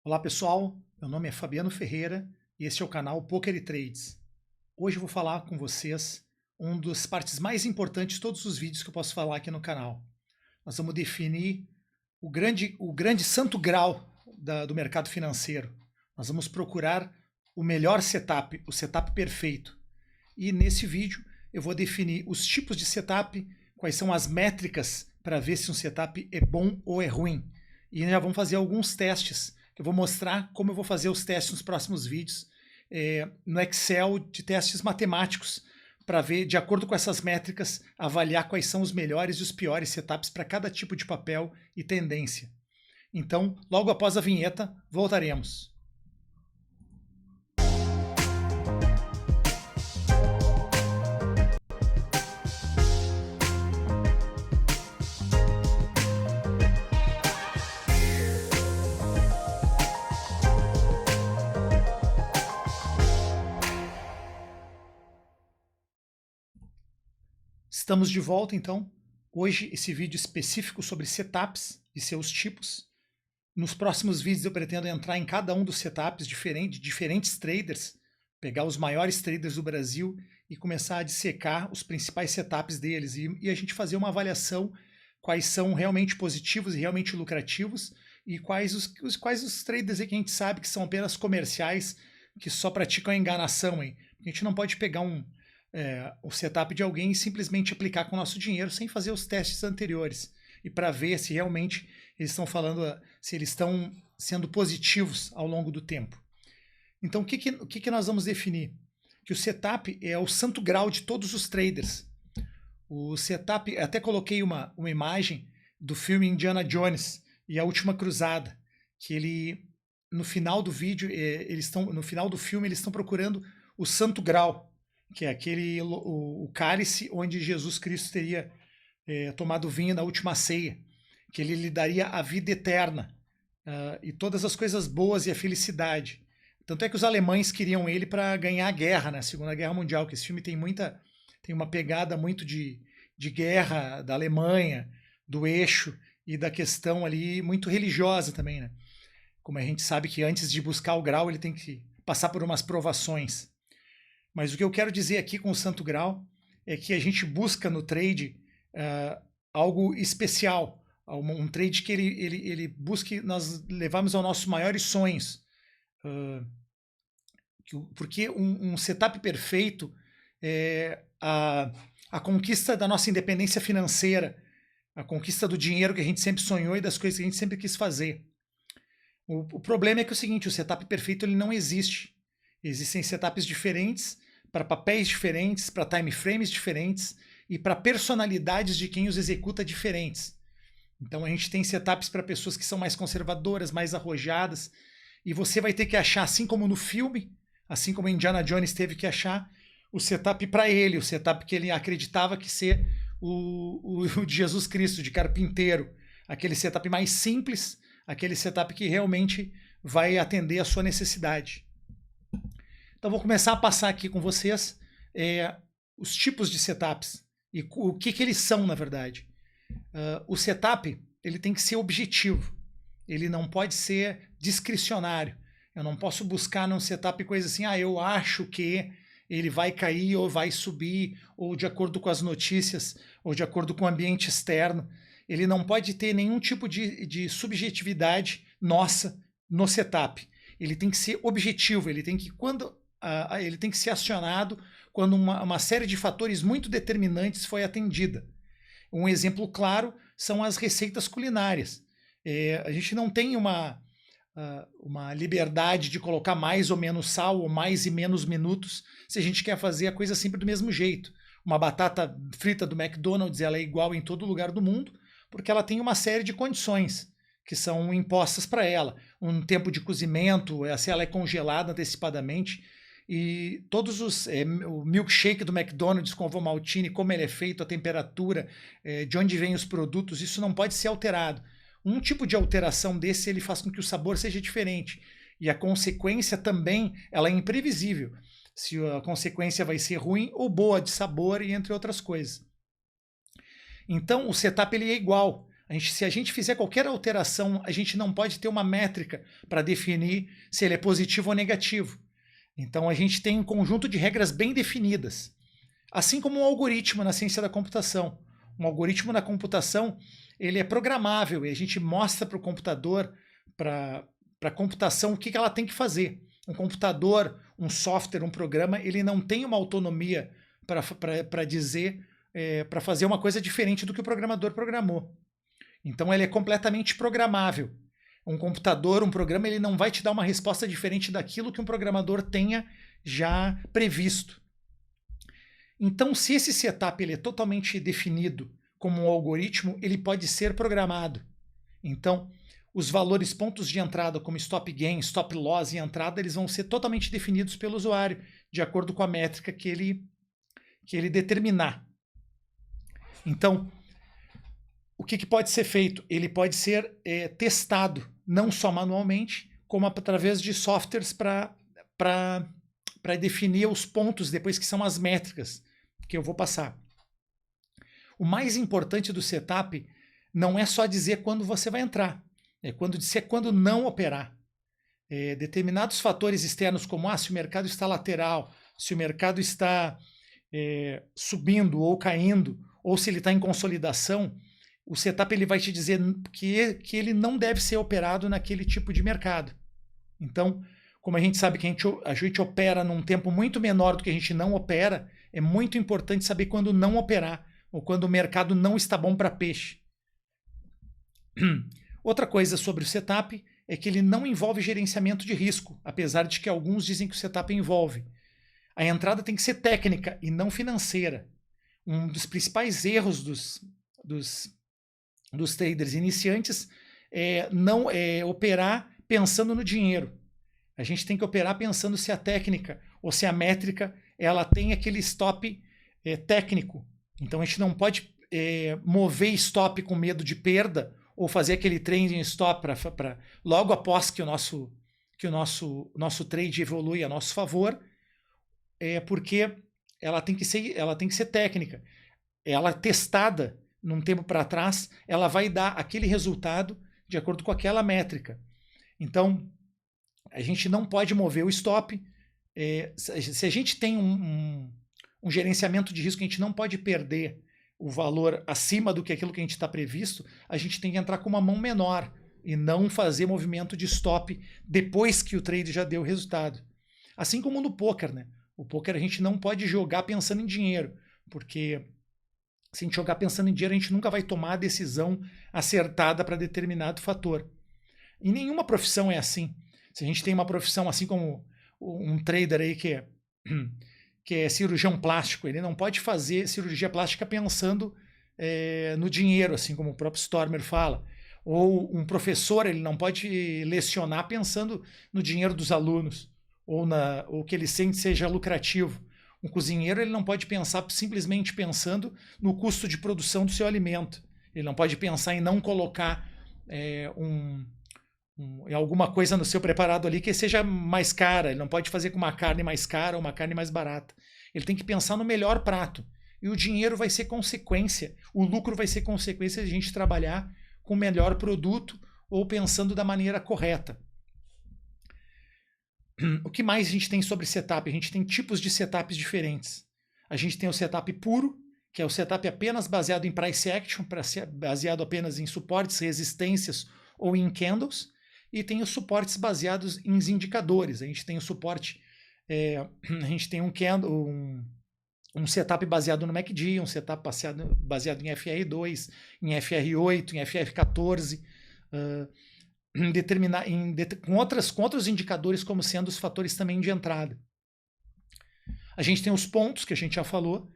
Olá pessoal, meu nome é Fabiano Ferreira e este é o canal Poker e Trades. Hoje eu vou falar com vocês uma das partes mais importantes de todos os vídeos que eu posso falar aqui no canal. Nós vamos definir o grande santo grau do mercado financeiro. Nós vamos procurar o melhor setup, o setup perfeito. E nesse vídeo eu vou definir os tipos de setup, quais são as métricas para ver se um setup é bom ou é ruim. E já vamos fazer alguns testes. Eu vou mostrar como eu vou fazer os testes nos próximos vídeos no Excel de testes matemáticos para ver, de acordo com essas métricas, avaliar quais são os melhores e os piores setups para cada tipo de papel e tendência. Então, logo após a vinheta, voltaremos. Estamos de volta, então. Hoje, esse vídeo específico sobre setups e seus tipos. Nos próximos vídeos eu pretendo entrar em cada um dos setups diferentes traders, pegar os maiores traders do Brasil e começar a dissecar os principais setups deles e a gente fazer uma avaliação quais são realmente positivos e realmente lucrativos e quais os traders que a gente sabe que são apenas comerciais, que só praticam a enganação. Hein? A gente não pode pegar o setup de alguém e simplesmente aplicar com o nosso dinheiro sem fazer os testes anteriores e para ver se realmente eles estão falando, se eles estão sendo positivos ao longo do tempo. Então, o que nós vamos definir? Que o setup é o santo grau de todos os traders. O setup, até coloquei uma imagem do filme Indiana Jones e a Última Cruzada, que ele, no final do vídeo, no final do filme, eles estão procurando o santo grau, que é o cálice onde Jesus Cristo teria tomado vinho na última ceia, que ele lhe daria a vida eterna e todas as coisas boas e a felicidade. Tanto é que os alemães queriam ele para ganhar a guerra na Segunda Guerra Mundial, que esse filme tem uma pegada muito de guerra da Alemanha, do eixo e da questão ali muito religiosa também, né? Como a gente sabe que antes de buscar o grau ele tem que passar por umas provações. Mas o que eu quero dizer aqui com o Santo Grau é que a gente busca no trade algo especial, um trade que ele busque nós levarmos aos nossos maiores sonhos. Porque um setup perfeito é a conquista da nossa independência financeira, a conquista do dinheiro que a gente sempre sonhou e das coisas que a gente sempre quis fazer. O problema é que é o seguinte, o setup perfeito ele não existe. Existem setups diferentes, para papéis diferentes, para time frames diferentes e para personalidades de quem os executa diferentes. Então a gente tem setups para pessoas que são mais conservadoras, mais arrojadas, e você vai ter que achar, assim como no filme, assim como Indiana Jones teve que achar, o setup para ele, o setup que ele acreditava que ser o de Jesus Cristo, de carpinteiro, aquele setup mais simples, aquele setup que realmente vai atender a sua necessidade. Então vou começar a passar aqui com vocês os tipos de setups e o que eles são, na verdade. O setup ele tem que ser objetivo, ele não pode ser discricionário. Eu não posso buscar num setup coisa assim, eu acho que ele vai cair ou vai subir, ou de acordo com as notícias, ou de acordo com o ambiente externo. Ele não pode ter nenhum tipo de subjetividade nossa no setup. Ele tem que ser objetivo, ele tem que ser acionado quando uma série de fatores muito determinantes foi atendida. Um exemplo claro são as receitas culinárias. A gente não tem uma liberdade de colocar mais ou menos sal ou mais e menos minutos se a gente quer fazer a coisa sempre do mesmo jeito. Uma batata frita do McDonald's ela é igual em todo lugar do mundo porque ela tem uma série de condições que são impostas para ela. Um tempo de cozimento, se ela é congelada antecipadamente, e o milkshake do McDonald's com ovomaltine, como ele é feito, a temperatura, de onde vêm os produtos, isso não pode ser alterado. Um tipo de alteração desse ele faz com que o sabor seja diferente. E a consequência também ela é imprevisível. Se a consequência vai ser ruim ou boa de sabor e entre outras coisas. Então o setup ele é igual. Se a gente fizer qualquer alteração, a gente não pode ter uma métrica para definir se ele é positivo ou negativo. Então a gente tem um conjunto de regras bem definidas. Assim como um algoritmo na ciência da computação. Um algoritmo na computação, ele é programável e a gente mostra para o computador, para a computação, o que ela tem que fazer. Um computador, um software, um programa, ele não tem uma autonomia para dizer, para fazer uma coisa diferente do que o programador programou. Então ele é completamente programável. Um computador, um programa, ele não vai te dar uma resposta diferente daquilo que um programador tenha já previsto. Então, se esse setup ele é totalmente definido como um algoritmo, ele pode ser programado. Então, os valores pontos de entrada, como stop gain, stop loss e entrada, eles vão ser totalmente definidos pelo usuário, de acordo com a métrica que ele determinar. Então, o que pode ser feito? Ele pode ser testado, não só manualmente, como através de softwares para definir os pontos, depois que são as métricas que eu vou passar. O mais importante do setup não é só dizer quando você vai entrar, é quando não operar. Determinados fatores externos, como se o mercado está lateral, se o mercado está subindo ou caindo, ou se ele está em consolidação, o setup ele vai te dizer que ele não deve ser operado naquele tipo de mercado. Então, como a gente sabe que a gente opera num tempo muito menor do que a gente não opera, é muito importante saber quando não operar, ou quando o mercado não está bom para peixe. Outra coisa sobre o setup é que ele não envolve gerenciamento de risco, apesar de que alguns dizem que o setup envolve. A entrada tem que ser técnica e não financeira. Um dos principais erros dos traders iniciantes não operar pensando no dinheiro. A gente tem que operar pensando se a técnica ou se a métrica ela tem aquele stop técnico. Então a gente não pode mover stop com medo de perda ou fazer aquele trending stop para logo após que o nosso trade evolui a nosso favor, porque ela tem que ser técnica. Ela testada num tempo para trás, ela vai dar aquele resultado de acordo com aquela métrica. Então, a gente não pode mover o stop. Se a gente tem um gerenciamento de risco, a gente não pode perder o valor acima do que aquilo que a gente está previsto, a gente tem que entrar com uma mão menor e não fazer movimento de stop depois que o trade já deu o resultado. Assim como no poker, né? O poker a gente não pode jogar pensando em dinheiro, porque se a gente jogar pensando em dinheiro, a gente nunca vai tomar a decisão acertada para determinado fator. Em nenhuma profissão é assim. Se a gente tem uma profissão assim como um trader aí que é cirurgião plástico, ele não pode fazer cirurgia plástica pensando no dinheiro, assim como o próprio Stormer fala. Ou um professor, ele não pode lecionar pensando no dinheiro dos alunos, ou que ele sente seja lucrativo. Um cozinheiro, ele não pode pensar simplesmente pensando no custo de produção do seu alimento. Ele não pode pensar em não colocar alguma coisa no seu preparado ali que seja mais cara. Ele não pode fazer com uma carne mais cara ou uma carne mais barata. Ele tem que pensar no melhor prato. E o dinheiro vai ser consequência. O lucro vai ser consequência de a gente trabalhar com o melhor produto ou pensando da maneira correta. O que mais a gente tem sobre setup? A gente tem tipos de setups diferentes. A gente tem o setup puro, que é o setup apenas baseado em price action, baseado apenas em suportes, resistências ou em candles. E tem os suportes baseados em indicadores. A gente tem o suporte, a gente tem um setup baseado no MACD, um setup baseado em FR2, em FR8, em FR14, com outros indicadores como sendo os fatores também de entrada. A gente tem os pontos, que a gente já falou.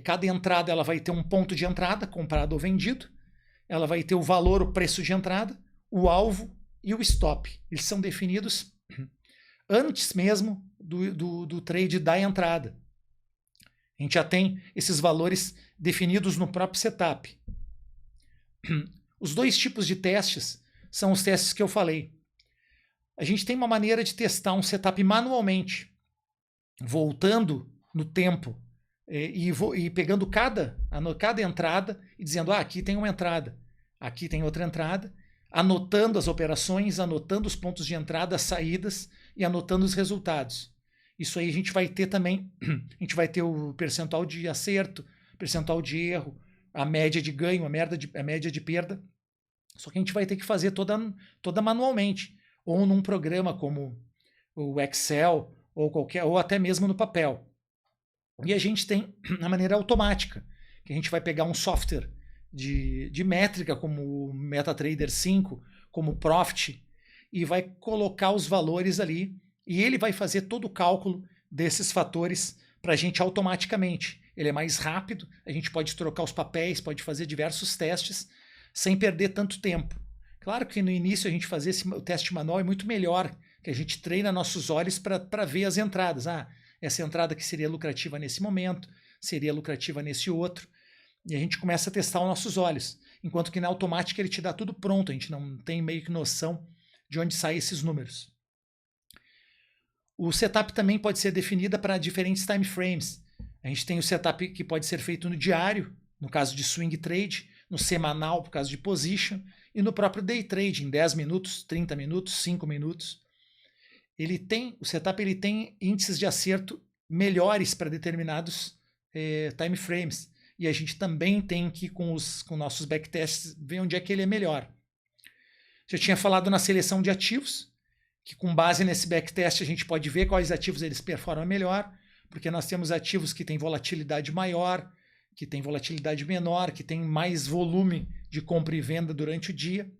Cada entrada ela vai ter um ponto de entrada, comprado ou vendido. Ela vai ter o valor, o preço de entrada, o alvo e o stop. Eles são definidos antes mesmo do trade da entrada. A gente já tem esses valores definidos no próprio setup. Os dois tipos de testes são os testes que eu falei. A gente tem uma maneira de testar um setup manualmente, voltando no tempo e pegando cada entrada e dizendo, aqui tem uma entrada, aqui tem outra entrada, anotando as operações, anotando os pontos de entrada, as saídas e anotando os resultados. Isso aí a gente vai ter também, a gente vai ter o percentual de acerto, percentual de erro, a média de ganho, a média de perda. Só que a gente vai ter que fazer toda manualmente, ou num programa como o Excel, ou até mesmo no papel. E a gente tem a maneira automática, que a gente vai pegar um software de métrica, como o MetaTrader 5, como o Profit, e vai colocar os valores ali, e ele vai fazer todo o cálculo desses fatores para a gente automaticamente. Ele é mais rápido, a gente pode trocar os papéis, pode fazer diversos testes sem perder tanto tempo. Claro que no início a gente fazer o teste manual é muito melhor, que a gente treina nossos olhos para ver as entradas. Essa entrada que seria lucrativa nesse momento, seria lucrativa nesse outro, e a gente começa a testar os nossos olhos. Enquanto que na automática ele te dá tudo pronto, a gente não tem meio que noção de onde saem esses números. O setup também pode ser definido para diferentes time frames. A gente tem o setup que pode ser feito no diário, no caso de swing trade, no semanal, por causa de position, e no próprio day trade, em 10 minutos, 30 minutos, 5 minutos. O setup ele tem índices de acerto melhores para determinados time frames. E a gente também tem que, com nossos backtests, ver onde é que ele é melhor. Já tinha falado na seleção de ativos, que com base nesse backtest a gente pode ver quais ativos eles performam melhor, porque nós temos ativos que têm volatilidade maior, que têm volatilidade menor, que têm mais volume de compra e venda durante o dia.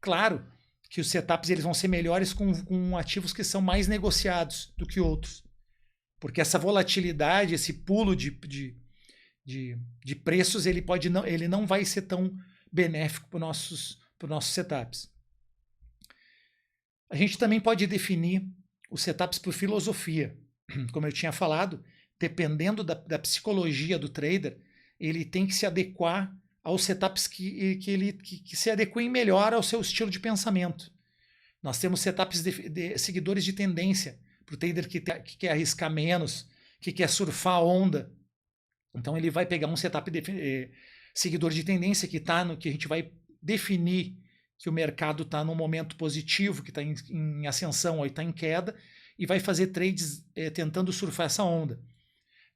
Claro que os setups eles vão ser melhores com ativos que são mais negociados do que outros, porque essa volatilidade, esse pulo de preços, ele não vai ser tão benéfico para os nossos setups. A gente também pode definir os setups por filosofia. Como eu tinha falado, dependendo da psicologia do trader, ele tem que se adequar aos setups que se adequem melhor ao seu estilo de pensamento. Nós temos setups de seguidores de tendência, para o trader que quer arriscar menos, que quer surfar a onda. Então ele vai pegar um setup seguidor de tendência que a gente vai definir que o mercado está num momento positivo, que está em ascensão ou está em queda, e vai fazer trades tentando surfar essa onda.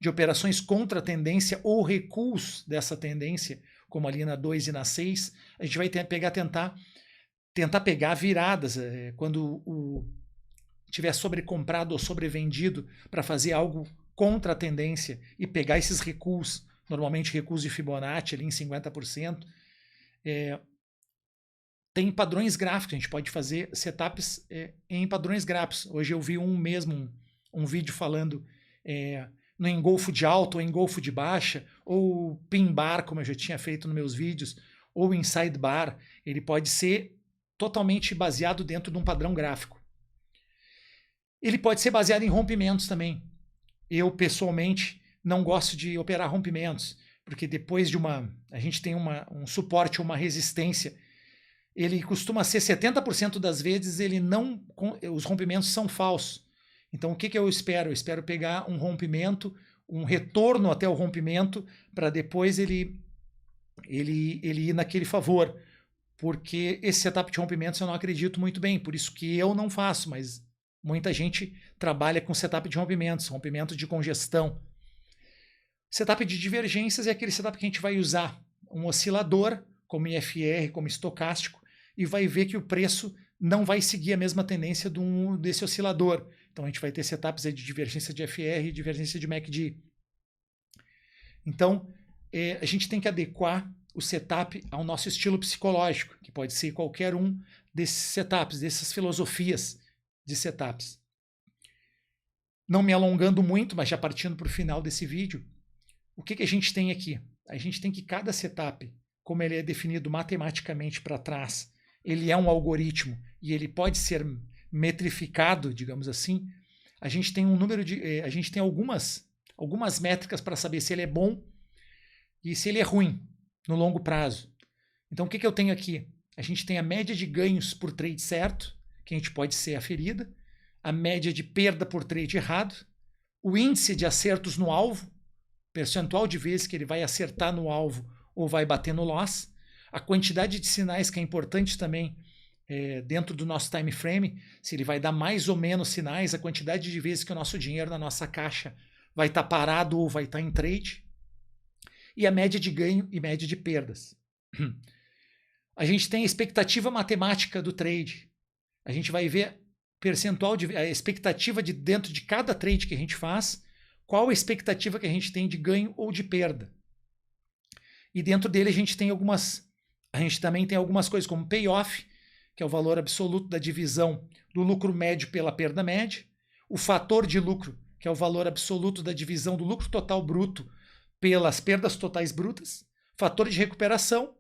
De operações contra a tendência ou recuos dessa tendência, como ali na 2 e na 6, a gente vai tentar pegar viradas, quando tiver sobrecomprado ou sobrevendido, para fazer algo contra a tendência e pegar esses recuos, normalmente recuos de Fibonacci ali em 50%. Tem padrões gráficos, a gente pode fazer setups em padrões gráficos. Hoje eu vi um vídeo falando no engolfo de alta ou engolfo de baixa, ou pin bar, como eu já tinha feito nos meus vídeos, ou inside bar. Ele pode ser totalmente baseado dentro de um padrão gráfico. Ele pode ser baseado em rompimentos também. Eu, pessoalmente, não gosto de operar rompimentos, porque depois a gente tem um suporte ou uma resistência, ele costuma ser 70% das vezes, os rompimentos são falsos. Então, o que eu espero? Eu espero pegar um rompimento, um retorno até o rompimento, para depois ele ir naquele favor. Porque esse setup de rompimentos eu não acredito muito bem, por isso que eu não faço, mas muita gente trabalha com setup de rompimentos, rompimento de congestão. Setup de divergências é aquele setup que a gente vai usar um oscilador, como IFR, como estocástico, e vai ver que o preço não vai seguir a mesma tendência desse oscilador. Então a gente vai ter setups de divergência de FR e divergência de MACD. Então a gente tem que adequar o setup ao nosso estilo psicológico, que pode ser qualquer um desses setups, dessas filosofias de setups. Não me alongando muito, mas já partindo para o final desse vídeo, o que a gente tem aqui? A gente tem que cada setup, como ele é definido matematicamente para trás, ele é um algoritmo e ele pode ser metrificado, digamos assim. A gente tem a gente tem algumas métricas para saber se ele é bom e se ele é ruim no longo prazo. Então o que eu tenho aqui? A gente tem a média de ganhos por trade certo, que a gente pode ser aferida, a média de perda por trade errado, o índice de acertos no alvo, percentual de vezes que ele vai acertar no alvo ou vai bater no loss, a quantidade de sinais que é importante também dentro do nosso time frame, se ele vai dar mais ou menos sinais, a quantidade de vezes que o nosso dinheiro na nossa caixa vai estar parado ou vai estar em trade, e a média de ganho e média de perdas. A gente tem a expectativa matemática do trade. A gente vai ver percentual a expectativa de dentro de cada trade que a gente faz, qual a expectativa que a gente tem de ganho ou de perda. E dentro dele a gente também tem algumas coisas como payoff, que é o valor absoluto da divisão do lucro médio pela perda média, o fator de lucro, que é o valor absoluto da divisão do lucro total bruto pelas perdas totais brutas, fator de recuperação,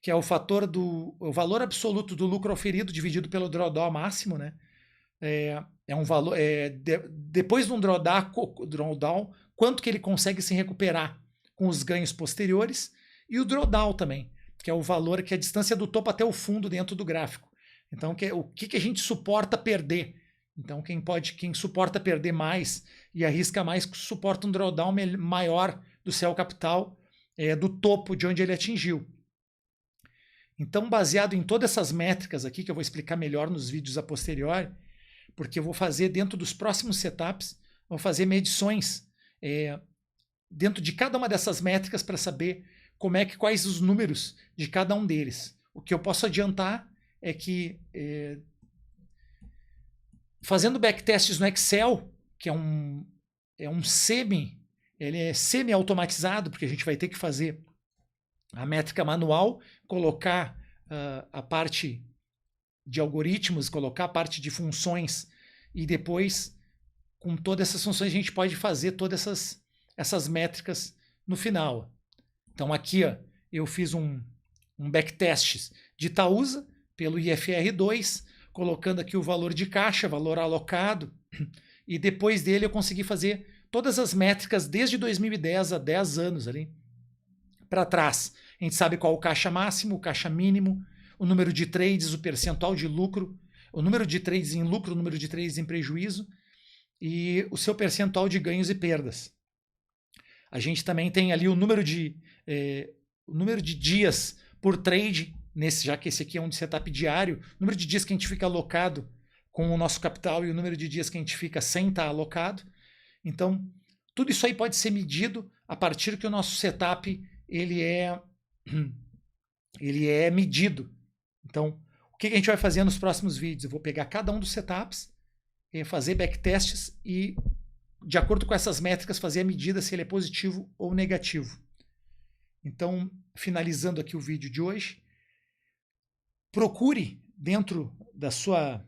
que é o valor absoluto do lucro oferido dividido pelo drawdown máximo, né? Um valor depois de um drawdown, quanto que ele consegue se recuperar com os ganhos posteriores, e o drawdown também, que é o valor, que é a distância do topo até o fundo dentro do gráfico. Então, o que a gente suporta perder? Então, quem suporta perder mais e arrisca mais, suporta um drawdown maior do seu capital, do topo de onde ele atingiu. Então, baseado em todas essas métricas aqui, que eu vou explicar melhor nos vídeos a posteriori, porque eu vou fazer dentro dos próximos setups, vou fazer medições dentro de cada uma dessas métricas para saber quais os números de cada um deles. O que eu posso adiantar é que fazendo backtests no Excel, que é um ele é semi-automatizado, porque a gente vai ter que fazer a métrica manual, colocar a parte de algoritmos, colocar a parte de funções, e depois, com todas essas funções, a gente pode fazer todas essas métricas no final. Então aqui eu fiz um backtest de Itaúsa pelo IFR2, colocando aqui o valor de caixa, valor alocado, e depois dele eu consegui fazer todas as métricas desde 2010 a 10 anos ali para trás. A gente sabe qual o caixa máximo, o caixa mínimo, o número de trades, o percentual de lucro, o número de trades em lucro, o número de trades em prejuízo e o seu percentual de ganhos e perdas. A gente também tem ali o número de dias por trade, já que esse aqui é um de setup diário, o número de dias que a gente fica alocado com o nosso capital e o número de dias que a gente fica sem estar alocado. Então, tudo isso aí pode ser medido a partir que o nosso setup ele é medido. Então, o que a gente vai fazer nos próximos vídeos? Eu vou pegar cada um dos setups, fazer backtests e, de acordo com essas métricas, fazer a medida se ele é positivo ou negativo. Então, finalizando aqui o vídeo de hoje, procure dentro da sua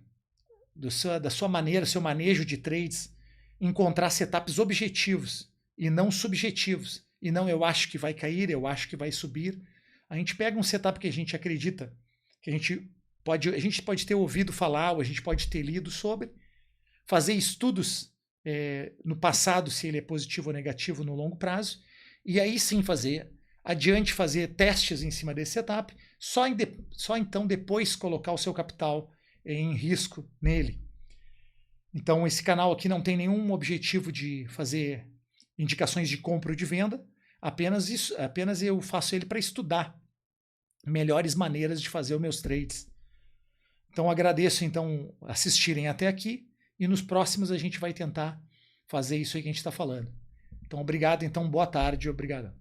maneira, seu manejo de trades, encontrar setups objetivos e não subjetivos. E não eu acho que vai cair, eu acho que vai subir. A gente pega um setup que a gente acredita, que a gente pode ter ouvido falar, ou a gente pode ter lido sobre, fazer estudos no passado, se ele é positivo ou negativo no longo prazo, e aí sim fazer testes em cima desse setup, só então depois colocar o seu capital em risco nele. Então esse canal aqui não tem nenhum objetivo de fazer indicações de compra ou de venda, apenas eu faço ele para estudar melhores maneiras de fazer os meus trades. Então agradeço então assistirem até aqui, e nos próximos a gente vai tentar fazer isso aí que a gente está falando. Então obrigado, então boa tarde, obrigado.